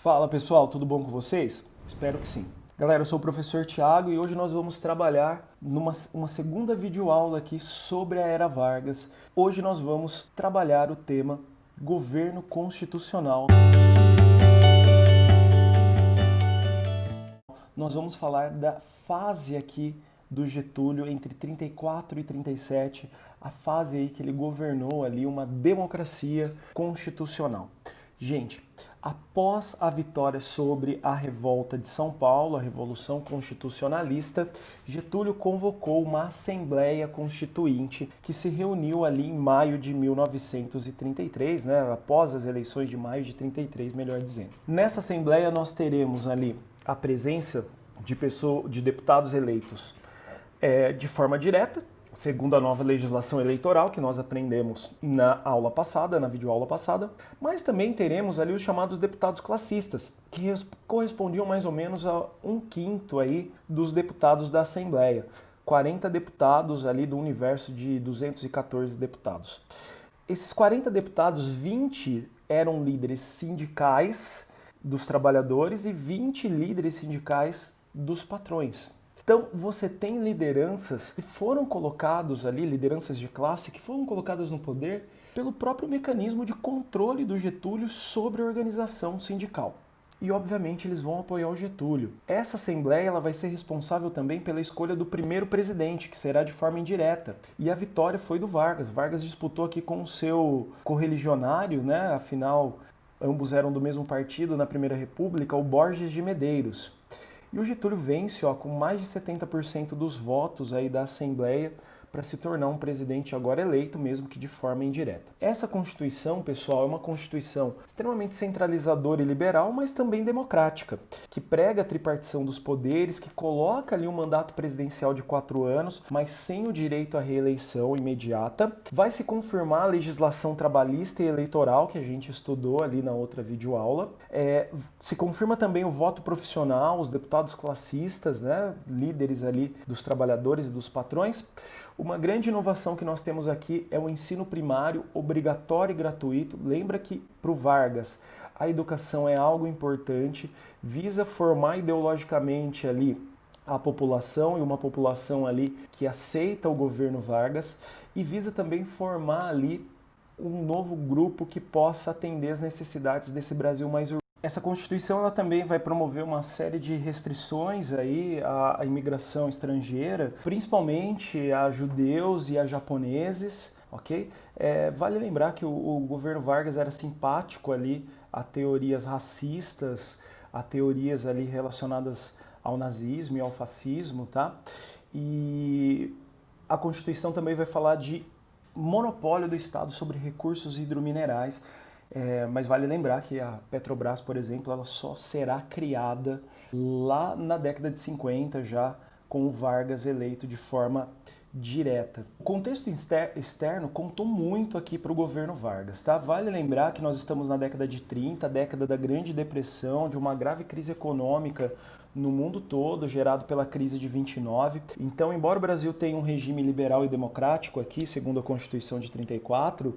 Fala pessoal, tudo bom com vocês? Espero que sim. Galera, eu sou o professor Thiago e hoje nós vamos trabalhar numa segunda videoaula aqui sobre a Era Vargas. Hoje nós vamos trabalhar o tema Governo Constitucional. Nós vamos falar da fase aqui do Getúlio entre 34 e 37, a fase aí que ele governou ali uma democracia constitucional. Gente, após a vitória sobre a revolta de São Paulo, a Revolução Constitucionalista, Getúlio convocou uma Assembleia Constituinte que se reuniu ali em maio de 1933, né, após as eleições de maio de 33, melhor dizendo. Nessa Assembleia nós teremos ali a presença de deputados eleitos de forma direta, segundo a nova legislação eleitoral que nós aprendemos na aula passada, na videoaula passada, mas também teremos ali os chamados deputados classistas, que correspondiam mais ou menos a 1/5 aí dos deputados da Assembleia, 40 deputados ali do universo de 214 deputados. Esses 40 deputados, 20 eram líderes sindicais dos trabalhadores e 20 líderes sindicais dos patrões. Então, você tem lideranças que foram colocados ali, lideranças de classe, que foram colocadas no poder pelo próprio mecanismo de controle do Getúlio sobre a organização sindical. E, obviamente, eles vão apoiar o Getúlio. Essa Assembleia ela vai ser responsável também pela escolha do primeiro presidente, que será de forma indireta. E a vitória foi do Vargas. Vargas disputou aqui com o seu correligionário, né? Afinal, ambos eram do mesmo partido na Primeira República, o Borges de Medeiros. E o Getúlio vence com mais de 70% dos votos aí da Assembleia para se tornar um presidente agora eleito, mesmo que de forma indireta. Essa Constituição, pessoal, é uma Constituição extremamente centralizadora e liberal, mas também democrática, que prega a tripartição dos poderes, que coloca ali um mandato presidencial de 4 anos, mas sem o direito à reeleição imediata. Vai se confirmar a legislação trabalhista e eleitoral, que a gente estudou ali na outra videoaula. Se confirma também o voto profissional, os deputados classistas, né, líderes ali dos trabalhadores e dos patrões. Uma grande inovação que nós temos aqui é o ensino primário obrigatório e gratuito. Lembra que para o Vargas a educação é algo importante, visa formar ideologicamente ali a população e uma população ali que aceita o governo Vargas e visa também formar ali um novo grupo que possa atender as necessidades desse Brasil mais urbano. Essa Constituição ela também vai promover uma série de restrições aí à imigração estrangeira, principalmente a judeus e a japoneses, ok? Vale lembrar que o governo Vargas era simpático ali a teorias racistas, a teorias ali relacionadas ao nazismo e ao fascismo, tá? E a Constituição também vai falar de monopólio do Estado sobre recursos hidrominerais. Mas vale lembrar que a Petrobras, por exemplo, ela só será criada lá na década de 50, já com o Vargas eleito de forma direta. O contexto externo contou muito aqui para o governo Vargas, tá? Vale lembrar que nós estamos na década de 30, década da Grande Depressão, de uma grave crise econômica no mundo todo, gerado pela crise de 29. Então, embora o Brasil tenha um regime liberal e democrático aqui, segundo a Constituição de 34,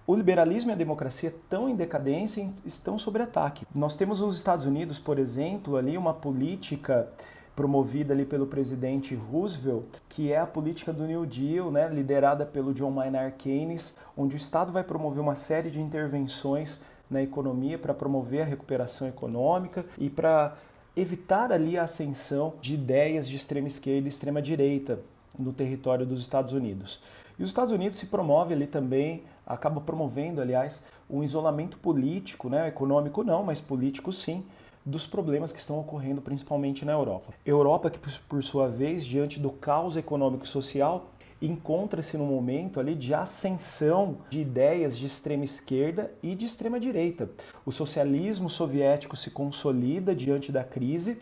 o liberalismo e a democracia estão em decadência e estão sob ataque. Nós temos nos Estados Unidos, por exemplo, ali uma política promovida ali pelo presidente Roosevelt, que é a política do New Deal, né, liderada pelo John Maynard Keynes, onde o Estado vai promover uma série de intervenções na economia para promover a recuperação econômica e para evitar ali a ascensão de ideias de extrema esquerda e extrema direita no território dos Estados Unidos. E os Estados Unidos se promove ali também, acaba promovendo, aliás, um isolamento político, né, econômico não, mas político sim, dos problemas que estão ocorrendo principalmente na Europa. Europa que, por sua vez, diante do caos econômico e social, encontra-se num momento ali de ascensão de ideias de extrema esquerda e de extrema direita. O socialismo soviético se consolida diante da crise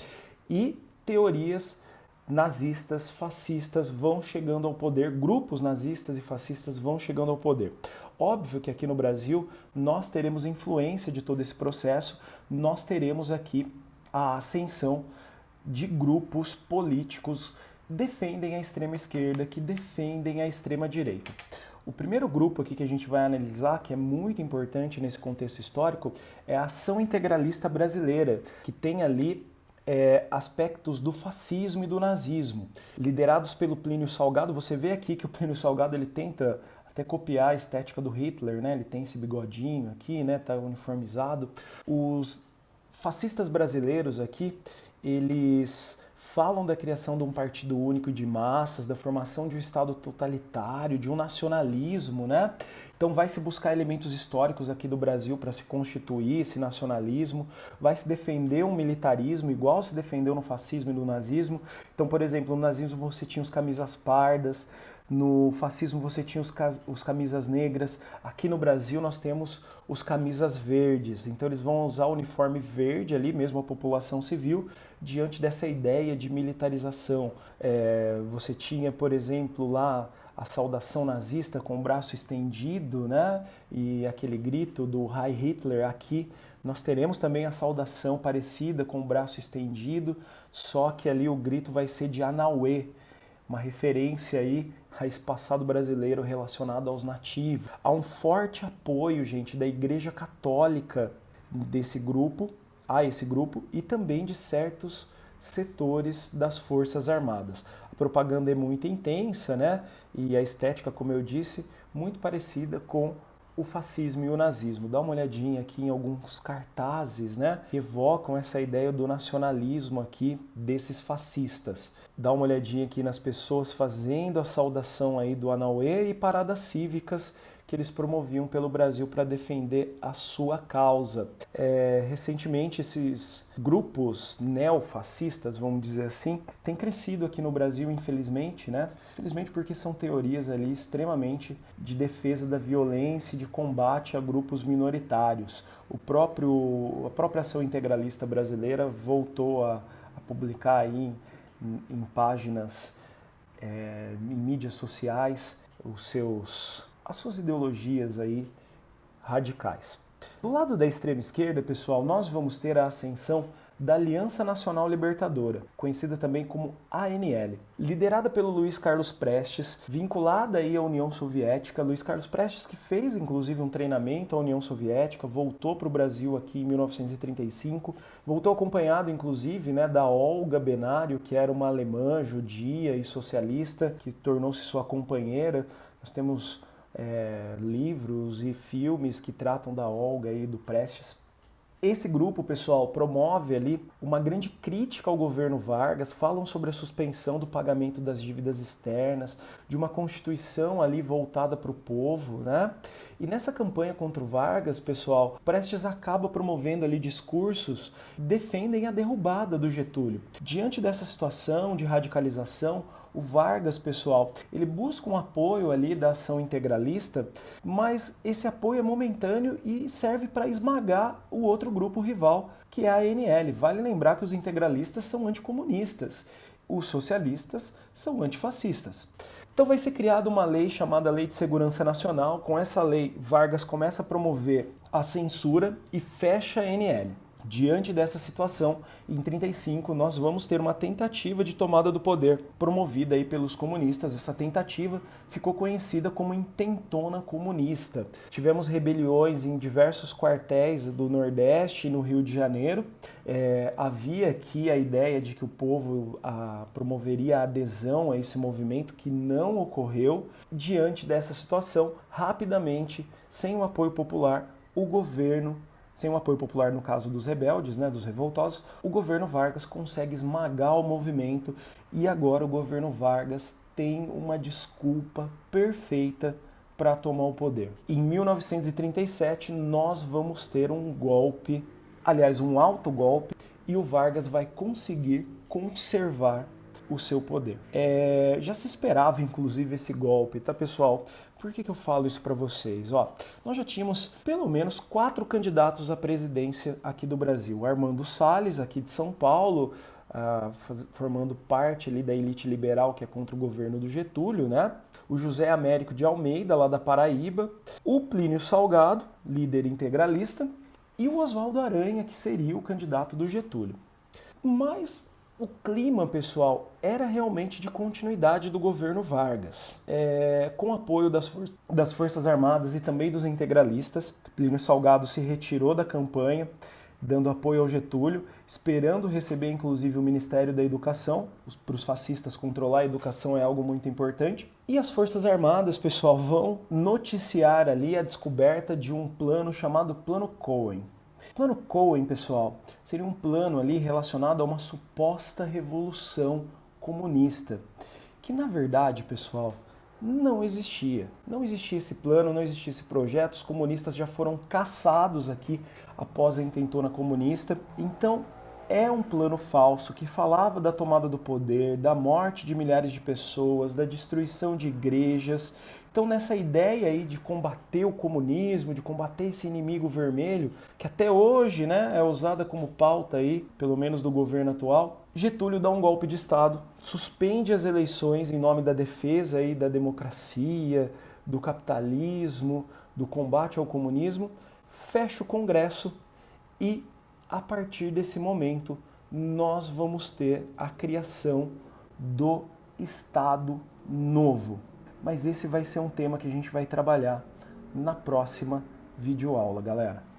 e teorias nazistas, fascistas vão chegando ao poder, grupos nazistas e fascistas vão chegando ao poder. Óbvio que aqui no Brasil nós teremos influência de todo esse processo, nós teremos aqui a ascensão de grupos políticos que defendem a extrema esquerda, que defendem a extrema direita. O primeiro grupo aqui que a gente vai analisar, que é muito importante nesse contexto histórico, é a Ação Integralista Brasileira, que tem ali aspectos do fascismo e do nazismo. Liderados pelo Plínio Salgado, você vê aqui que o Plínio Salgado ele tenta até copiar a estética do Hitler, né? Ele tem esse bigodinho aqui, né? Tá uniformizado. Os fascistas brasileiros aqui, eles falam da criação de um partido único de massas, da formação de um Estado totalitário, de um nacionalismo, né? Então vai se buscar elementos históricos aqui do Brasil para se constituir esse nacionalismo, vai se defender um militarismo igual se defendeu no fascismo e no nazismo. Então, por exemplo, no nazismo você tinha os camisas pardas, no fascismo você tinha os camisas negras, aqui no Brasil nós temos os camisas verdes. Então eles vão usar o uniforme verde ali, mesmo a população civil, diante dessa ideia de militarização. Você tinha, por exemplo, lá a saudação nazista com o braço estendido, né? E aquele grito do Heil Hitler. Aqui nós teremos também a saudação parecida com o braço estendido, só que ali o grito vai ser de Anauê, uma referência aí a esse passado brasileiro relacionado aos nativos. Há um forte apoio, gente, da Igreja Católica a esse grupo e também de certos setores das Forças Armadas. A propaganda é muito intensa, né? E a estética, como eu disse, muito parecida com o fascismo e o nazismo. Dá uma olhadinha aqui em alguns cartazes, né, que evocam essa ideia do nacionalismo aqui desses fascistas. Dá uma olhadinha aqui nas pessoas fazendo a saudação aí do Anauê e paradas cívicas que eles promoviam pelo Brasil para defender a sua causa. Recentemente, esses grupos neofascistas, vamos dizer assim, têm crescido aqui no Brasil, infelizmente, né? Infelizmente porque são teorias ali extremamente de defesa da violência e de combate a grupos minoritários. A própria Ação Integralista Brasileira voltou a publicar aí em páginas, em mídias sociais, as suas ideologias aí radicais. Do lado da extrema esquerda, pessoal, nós vamos ter a ascensão da Aliança Nacional Libertadora, conhecida também como ANL, liderada pelo Luiz Carlos Prestes, vinculada aí à União Soviética. Luiz Carlos Prestes, que fez inclusive um treinamento à União Soviética, voltou para o Brasil aqui em 1935, voltou acompanhado inclusive, né, da Olga Benário, que era uma alemã judia e socialista, que tornou-se sua companheira. Nós temos livros e filmes que tratam da Olga e do Prestes. Esse grupo, pessoal, promove ali uma grande crítica ao governo Vargas, falam sobre a suspensão do pagamento das dívidas externas, de uma constituição ali voltada para o povo, né? E nessa campanha contra o Vargas, pessoal, Prestes acaba promovendo ali discursos que defendem a derrubada do Getúlio. Diante dessa situação de radicalização, o Vargas, pessoal, ele busca um apoio ali da Ação Integralista, mas esse apoio é momentâneo e serve para esmagar o outro grupo rival, que é a ANL. Vale lembrar que os integralistas são anticomunistas, os socialistas são antifascistas. Então vai ser criada uma lei chamada Lei de Segurança Nacional. Com essa lei, Vargas começa a promover a censura e fecha a ANL. Diante dessa situação, em 1935, nós vamos ter uma tentativa de tomada do poder promovida aí pelos comunistas. Essa tentativa ficou conhecida como Intentona Comunista. Tivemos rebeliões em diversos quartéis do Nordeste e no Rio de Janeiro. Havia aqui a ideia de que o povo promoveria a adesão a esse movimento, que não ocorreu. Diante dessa situação, rapidamente, sem o apoio popular, sem o apoio popular no caso dos rebeldes, né, dos revoltosos, o governo Vargas consegue esmagar o movimento e agora o governo Vargas tem uma desculpa perfeita para tomar o poder. Em 1937 nós vamos ter um golpe, aliás, um autogolpe, e o Vargas vai conseguir conservar o seu poder. Já se esperava, inclusive, esse golpe, tá, pessoal? Por que eu falo isso para vocês? Nós já tínhamos pelo menos 4 candidatos à presidência aqui do Brasil. Armando Salles, aqui de São Paulo, formando parte ali da elite liberal que é contra o governo do Getúlio, né? O José Américo de Almeida, lá da Paraíba. O Plínio Salgado, líder integralista. E o Oswaldo Aranha, que seria o candidato do Getúlio. Mas O clima, pessoal, era realmente de continuidade do governo Vargas, com apoio das Forças Armadas e também dos integralistas. Plínio Salgado se retirou da campanha, dando apoio ao Getúlio, esperando receber inclusive o Ministério da Educação. Para os fascistas, controlar a educação é algo muito importante. E as Forças Armadas, pessoal, vão noticiar ali a descoberta de um plano chamado Plano Cohen. O Plano Cohen, pessoal, seria um plano ali relacionado a uma suposta revolução comunista, que na verdade, pessoal, não existia. Não existia esse plano, não existia esse projeto, os comunistas já foram caçados aqui após a intentona comunista. Então, é um plano falso que falava da tomada do poder, da morte de milhares de pessoas, da destruição de igrejas. Então, nessa ideia aí de combater o comunismo, de combater esse inimigo vermelho, que até hoje, né, é usada como pauta aí, pelo menos do governo atual, Getúlio dá um golpe de Estado, suspende as eleições em nome da defesa aí da democracia, do capitalismo, do combate ao comunismo, fecha o Congresso e, a partir desse momento, nós vamos ter a criação do Estado Novo. Mas esse vai ser um tema que a gente vai trabalhar na próxima videoaula, galera.